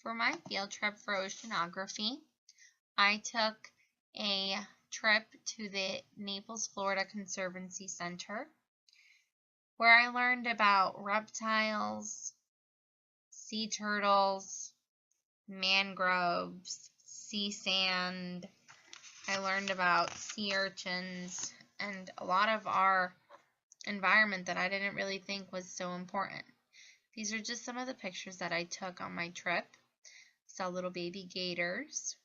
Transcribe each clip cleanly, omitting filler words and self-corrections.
For my field trip for oceanography, I took a trip to the Naples, Florida Conservancy Center, where I learned about reptiles, sea turtles, mangroves, sea sand. I learned about sea urchins and a lot of our environment that I didn't really think was so important. These are just some of the pictures that I took on my trip. Saw little baby gators.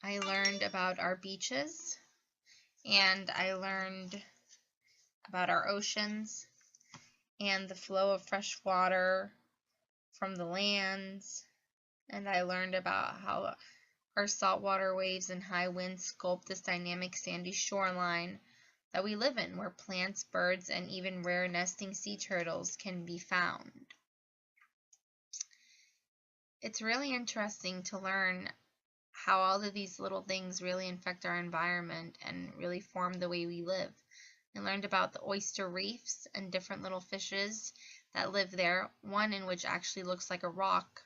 I learned about our beaches, and I learned about our oceans and the flow of fresh water from the lands, and I learned about how our saltwater waves and high winds sculpt this dynamic sandy shoreline that we live in, where plants, birds, and even rare nesting sea turtles can be found. It's really interesting to learn how all of these little things really affect our environment and really form the way we live. I learned about the oyster reefs and different little fishes that live there, one in which actually looks like a rock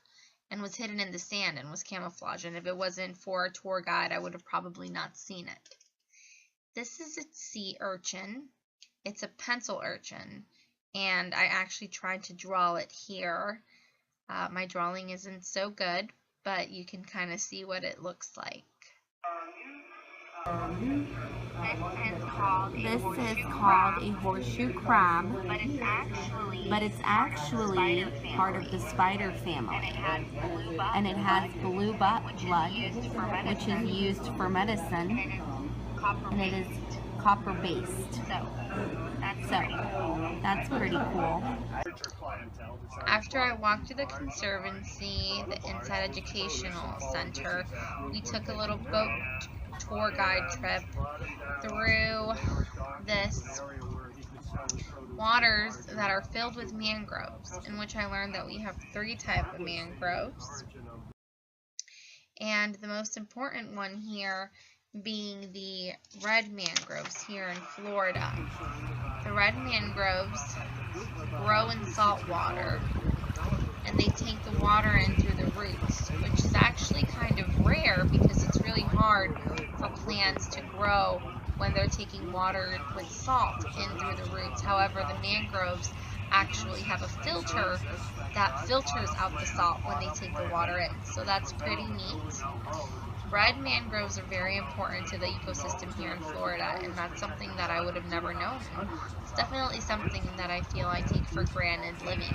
and was hidden in the sand and was camouflaged, and if it wasn't for a tour guide, I would have probably not seen it. This is a sea urchin. It's a pencil urchin, and I actually tried to draw it here. My drawing isn't so good, but you can kind of see what it looks like. This is called a horseshoe crab, but it's actually part of the spider family, and it has blue blood, which is used for medicine, and it is copper based. So that's pretty cool. After I walked to the Conservancy, the Inside Educational Center, we took a little boat tour guide trip through this waters that are filled with mangroves, in which I learned that we have 3 types of mangroves, and the most important one here being the red mangroves here in Florida. The red mangroves grow in salt water, and they take the water in through the roots, which is actually kind of rare because it's really hard for plants to grow when they're taking water with salt in through the roots. However, the mangroves actually have a filter that filters out the salt when they take the water in, so that's pretty neat. Red mangroves are very important to the ecosystem here in Florida, and that's something that I would have never known. It's definitely something that I feel I take for granted living